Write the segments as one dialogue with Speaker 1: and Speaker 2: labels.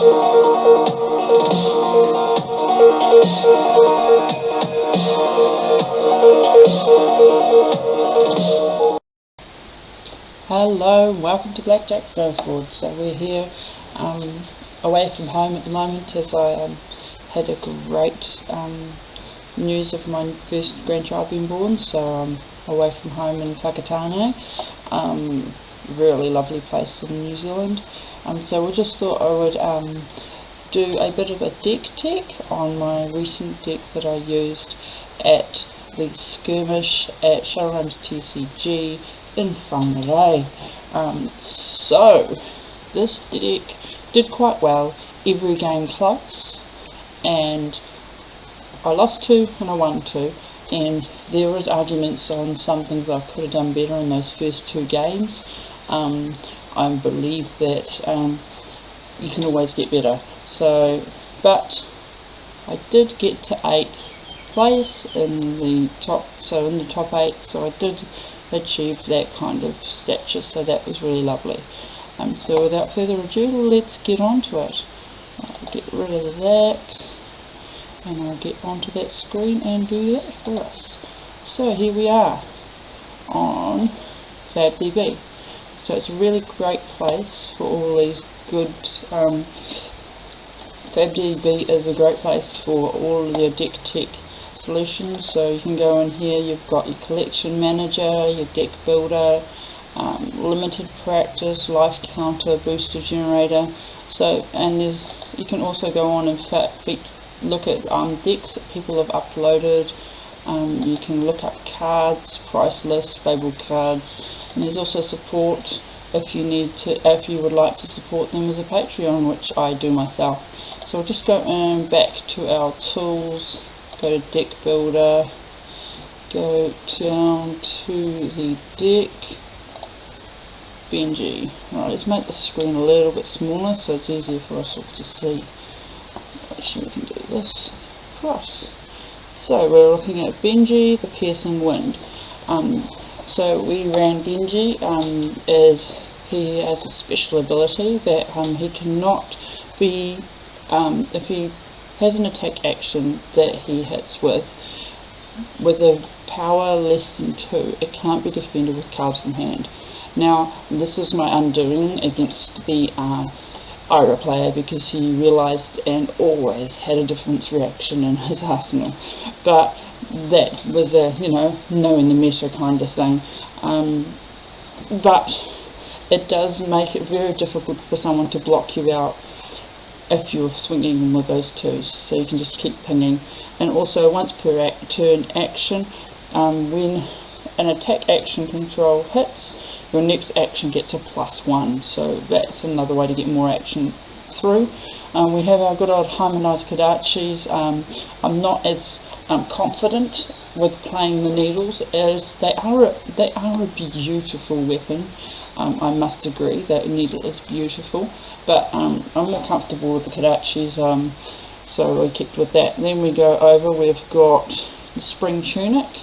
Speaker 1: Hello, welcome to Blackjack Board. So we're here away from home at the moment, as I had a great news of my first grandchild being born. So I'm away from home in Whakatane, really lovely place in New Zealand. So we just thought I would do a bit of a deck tech on my recent deck that I used at the skirmish at Showrooms TCG in Whangarei. So this deck did quite well, every game close, and I lost 2 and I won 2, and there was arguments on some things I could have done better in those first 2 games. I believe that you can always get better, but I did get to 8th place in the top, so in the top 8, so I did achieve that kind of stature, so that was really lovely. So without further ado, let's get on to it. I'll get rid of that, and I'll get onto that screen and do that for us. So here we are on FabDB. So it's a really great place for all these good, FabDB is a great place for all of your deck tech solutions. So you can go in here, you've got your collection manager, your deck builder, limited practice, life counter, booster generator. So, and you can also go on and look at decks that people have uploaded. You can look up cards, price lists, fabled cards, and there's also support if you would like to support them as a Patreon, which I do myself. So we'll just go back to our tools. Go to deck builder, go down to the deck Benji. Right, let's make the screen a little bit smaller so it's easier for us all to see. Actually, we can do this across. So we're looking at Benji, the piercing wind. So we ran Benji as he has a special ability that he cannot be, if he has an attack action that he hits with a power less than 2, it can't be defended with cards from hand. Now this is my undoing against the Ira player, because he realised and always had a different reaction in his arsenal, but that was a knowing the meta kind of thing. But it does make it very difficult for someone to block you out if you're swinging them with those 2s, so you can just keep pinging. And also once per turn action, when an attack action control hits, your next action gets a +1, so that's another way to get more action through. We have our good old harmonized Kodachis. I'm not as confident with playing the needles, as they are a beautiful weapon. I must agree that needle is beautiful, but I'm more comfortable with the Kodachis, so we kept with that. Then we go over, we've got the spring tunic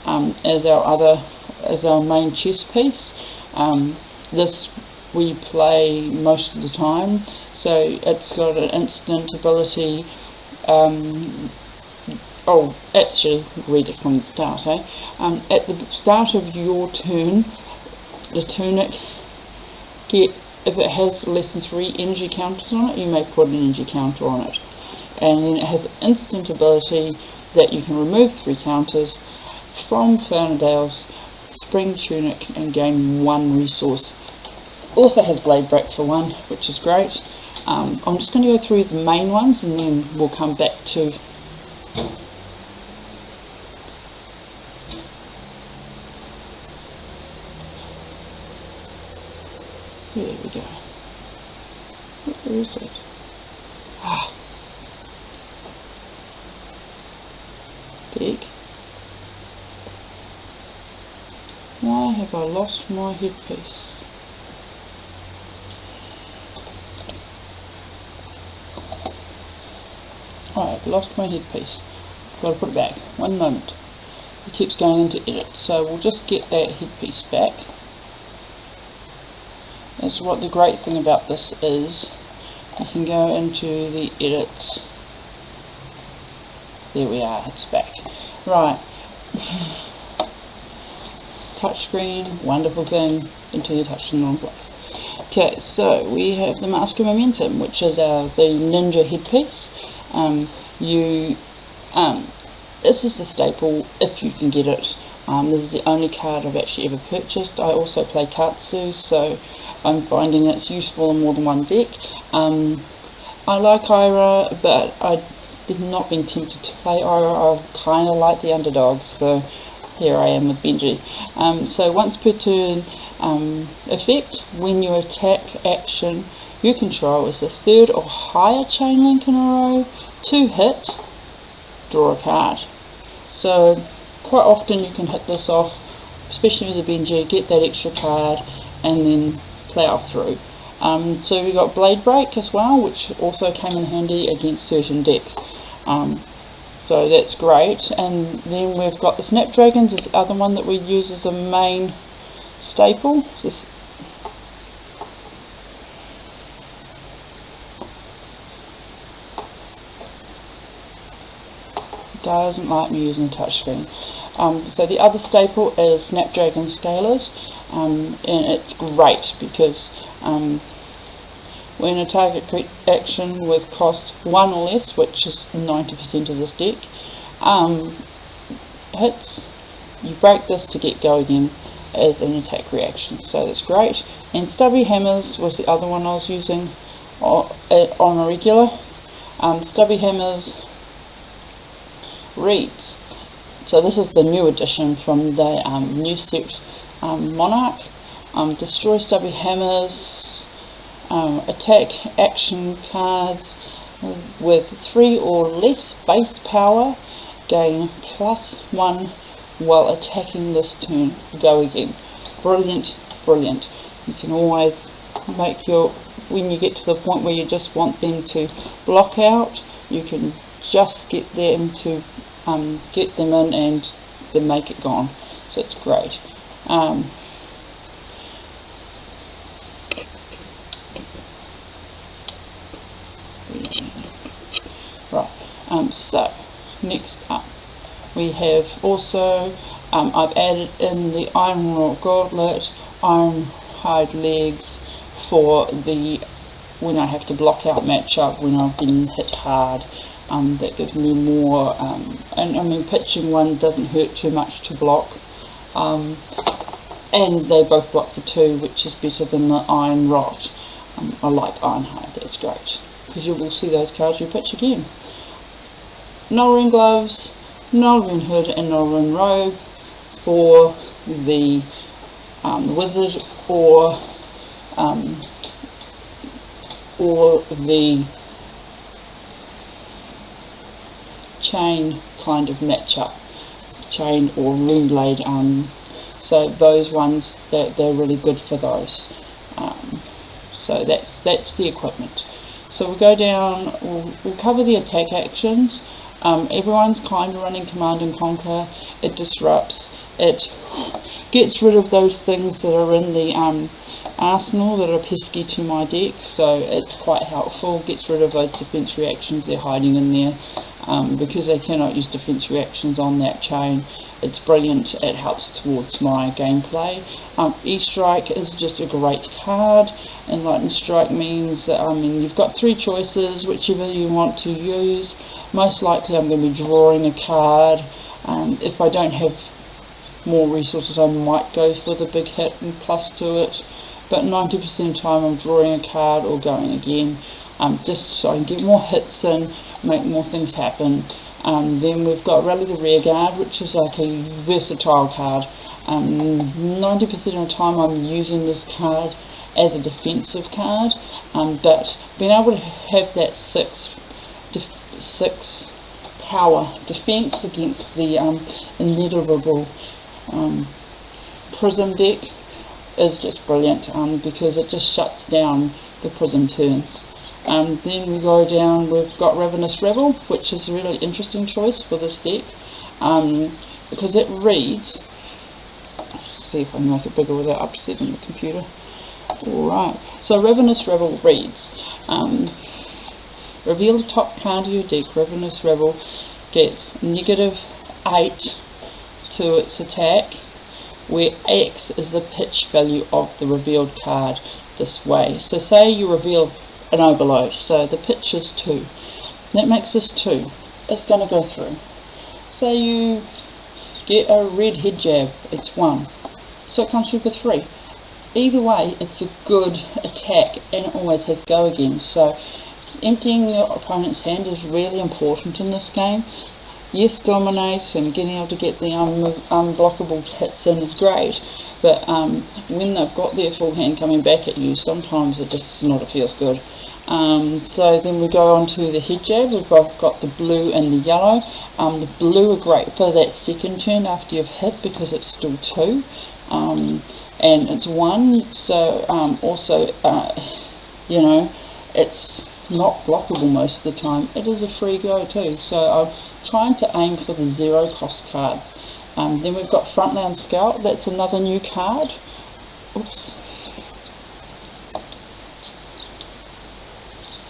Speaker 1: as our main chess piece. This we play most of the time, so it's got an instant ability. Actually, read it from the start. At the start of your turn, the tunic, if it has less than 3 energy counters on it, you may put an energy counter on it, and then it has an instant ability that you can remove 3 counters from Fernandale's spring tunic and gain 1 resource. Also has blade break for 1, which is great. I'm just going to go through the main ones, and then we'll come back to there we go. Where is it? Deck. Why have I lost my headpiece? I've lost my headpiece. Got to put it back. 1 moment. It keeps going into edit, so we'll just get that headpiece back. That's what the great thing about this is. you can go into the edits. There we are, it's back. Right. Touchscreen, wonderful thing, until you touch the wrong place. Okay, so we have the Mask of Momentum, which is the ninja headpiece. This is the staple if you can get it. This is the only card I've actually ever purchased. I also play Katsu, so I'm finding it's useful in more than one deck. I like Ira, but I've not been tempted to play Ira. I kind of like the underdogs, so here I am with Benji. So once per turn effect, when you attack action you control is the third or higher chain link in a row, to hit, draw a card. So quite often you can hit this off, especially with the Benji, get that extra card and then plough through. So we got Blade Break as well, which also came in handy against certain decks. So that's great. And then we've got the Snapdragons, this other one that we use as a main staple. This doesn't like me using a touchscreen. So the other staple is Snapdragon Scalers, and it's great because when a target action with cost 1 or less, which is 90% of this deck, hits, you break this to get go again as an attack reaction, so that's great. And Stubby Hammers was the other one I was using on a regular. Stubby Hammers reads, so this is the new edition from the new set Monarch. Destroy Stubby Hammers, attack action cards with 3 or less base power, gain +1 while attacking this turn, go again. Brilliant, brilliant. You can always make your, when you get to the point where you just want them to block out, you can just get them to get them in and then make it gone. So it's great. Right, so next up we have also, I've added in the Iron Raw Gauntlet, Iron Hide Legs for the, when I have to block out matchup, when I've been hit hard. That gives me more, and I mean pitching one doesn't hurt too much to block, and they both block for 2, which is better than the Iron Rot. I like Iron Hide, that's great, because you will see those cards you pitch again. Nullrune Gloves, Nullrune Hood and Nullrune Robe for the Wizard or the chain kind of matchup, chain or rune blade, so those ones, they're really good for those. So that's the equipment. So we'll go down, we'll cover the attack actions. Everyone's kind of running Command and Conquer. It disrupts, it gets rid of those things that are in the arsenal that are pesky to my deck, so it's quite helpful. Gets rid of those defense reactions they're hiding in there, because they cannot use defense reactions on that chain. It's brilliant, it helps towards my gameplay. E-Strike is just a great card, and Lightning Strike means that, I mean, you've got 3 choices, whichever you want to use. Most likely I'm going to be drawing a card. If I don't have more resources I might go for the big hit and plus to it, but 90% of the time I'm drawing a card or going again, just so I can get more hits in, make more things happen. Then we've got Rally the Rearguard, which is like a versatile card. 90% of the time I'm using this card as a defensive card, but being able to have that 6 power defense against the inevitable Prism deck is just brilliant, because it just shuts down the Prism turns. Then we go down, we've got Ravenous Rebel, which is a really interesting choice for this deck, because it reads, see if I can make it bigger without upsetting the computer. Alright, so Ravenous Rebel reads, Reveal the top card of your deck. Ravenous Rabble gets -8 to its attack, where X is the pitch value of the revealed card this way. So say you reveal an overload, so the pitch is 2. That makes this 2. It's going to go through. Say you get a red head jab, it's 1. So it comes through for 3. Either way, it's a good attack and it always has go again. So emptying your opponent's hand is really important in this game. Yes, dominate and getting able to get the unblockable hits in is great, but when they've got their full hand coming back at you, sometimes it just not feels good. So then we go on to the head jab. We've both got the blue and the yellow. The blue are great for that second turn after you've hit because it's still 2, and it's 1. So also, you know, it's not blockable most of the time. It is a free go too. So I'm trying to aim for the 0 cost cards. Then we've got Frontline Scout. That's another new card. Oops.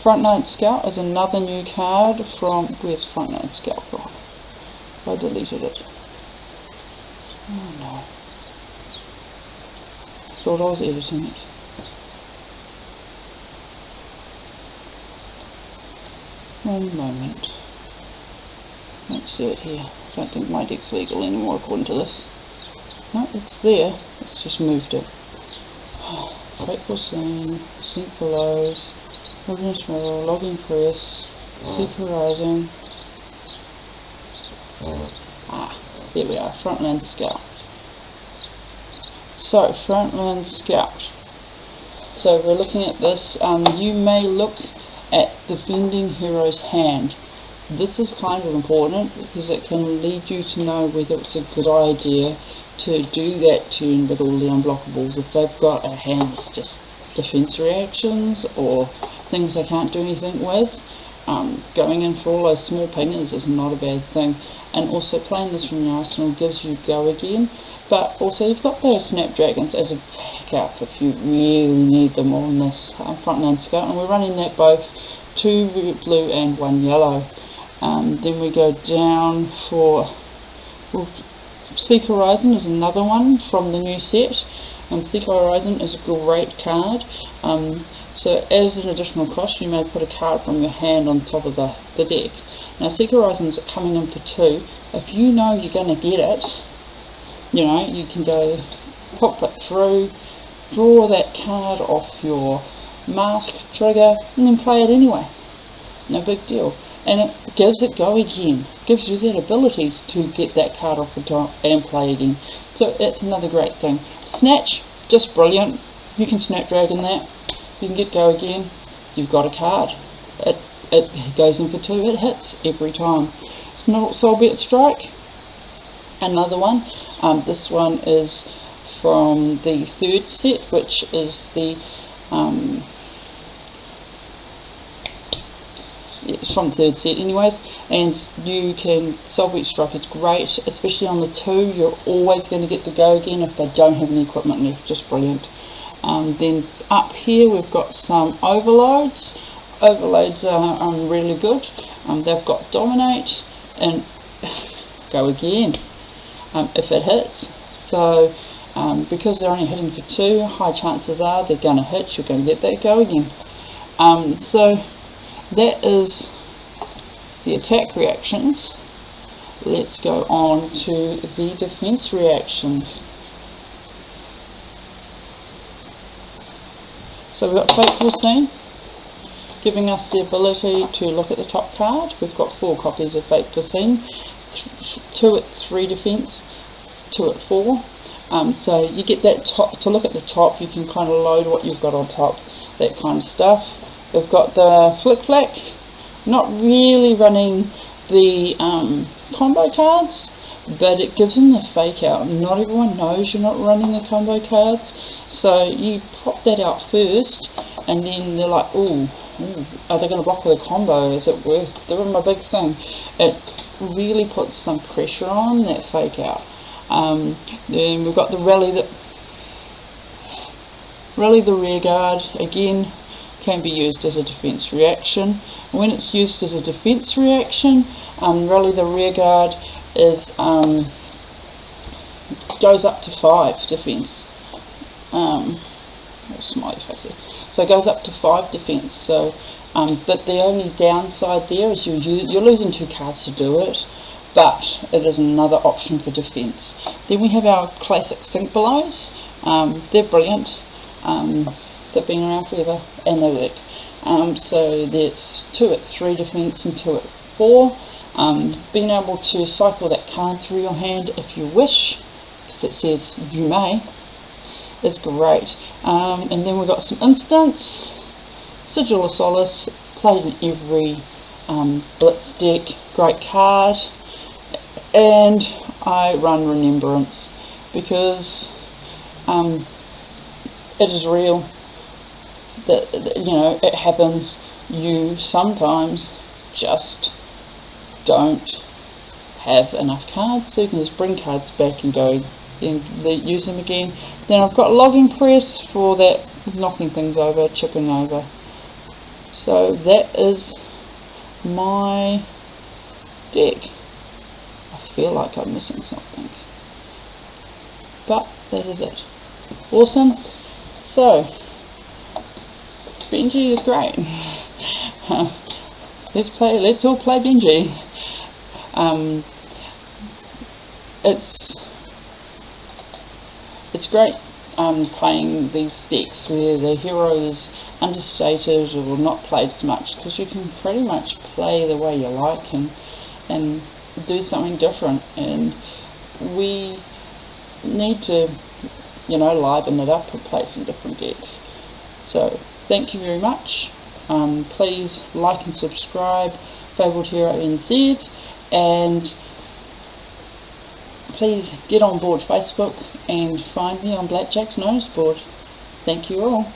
Speaker 1: Frontline Scout is another new card from, where's Frontline Scout gone? I deleted it. Oh no. Thought I was editing it. One moment. Let's see it here. I don't think my deck's legal anymore according to this. No, it's there. It's just moved it. Fateful Scene, Sink Belows, Wilderness River, Logging Press, Secret Rising. There we are, Frontline Scout. So, Frontline Scout. So we're looking at this. You may look at defending hero's hand. This is kind of important because it can lead you to know whether it's a good idea to do that turn with all the unblockables. If they've got a hand that's just defense reactions or things they can't do anything with, going in for all those small pingers is not a bad thing. And also playing this from your arsenal gives you go again, but also you've got those snapdragons as a backup if you really need them on this Frontline Scout, and we're running that both 2 blue and 1 yellow. Then we go down for Seek Horizon is another one from the new set. Seek Horizon is a great card. So as an additional cost, you may put a card from your hand on top of the deck. Now Seek Horizon's coming in for 2. If you know you're going to get it, you know, you can go pop it through, draw that card off your mask trigger, and then play it anyway. No big deal. And it gives it go again. Gives you that ability to get that card off the top and play again. So that's another great thing. Snatch, just brilliant. You can Snapdragon that. You can get go again. You've got a card. It goes in for 2. It hits every time. Soulbit Strike, another one. This one is from the 3rd set, which is the it's from 3rd set anyways, and you can Soulbit Strike. It's great, especially on the 2. You're always going to get the go again if they don't have any equipment left. Just brilliant. Then up here we've got some overloads. Overloads are really good. They've got Dominate and go again if it hits. So because they're only hitting for 2, high chances are they're going to hit. You're going to get that go again. So that is the attack reactions. Let's go on to the defense reactions. So we've got Fateful Scene, giving us the ability to look at the top card. We've got 4 copies of Fateful Scene, 2 at 3 defense, 2 at 4. So you get that top, to look at the top, you can kind of load what you've got on top, that kind of stuff. We've got the Flick Flack, not really running the combo cards, but it gives them the fake out. Not everyone knows you're not running the combo cards, so you pop that out first, and then they're like, ooh, are they going to block with a combo? Is it worth doing my big thing? It really puts some pressure on that fake out. Then we've got the Rally the Rear Guard, again, can be used as a defense reaction. When it's used as a defense reaction, really the rear guard is goes up to 5 defense. Smiley face there. So it goes up to 5 defense. So, but the only downside there is you're losing 2 cards to do it, but it is another option for defense. Then we have our classic sink belows. They're brilliant. They've been around forever and they work. So there's 2 at 3 defense and 2 at 4. Being able to cycle that card through your hand if you wish, because it says you may, is great. And then we've got some instants. Sigil of Solace, played in every Blitz deck, great card. And I run Remembrance because it is real. That you know, it happens. You sometimes just don't have enough cards, so you can just bring cards back and go and use them again. Then I've got Logging Press for that, knocking things over, chipping over. So that is my deck. I feel like I'm missing something, but that is it. Awesome. So Benji is great. Let's all play Benji. It's great playing these decks where the hero is understated or not played as much, because you can pretty much play the way you like and do something different, and we need to, you know, liven it up and play some different decks. So thank you very much. Please like and subscribe, Fabled Hero NZ, and please get on board Facebook and find me on Blackjack's notice board. Thank you all.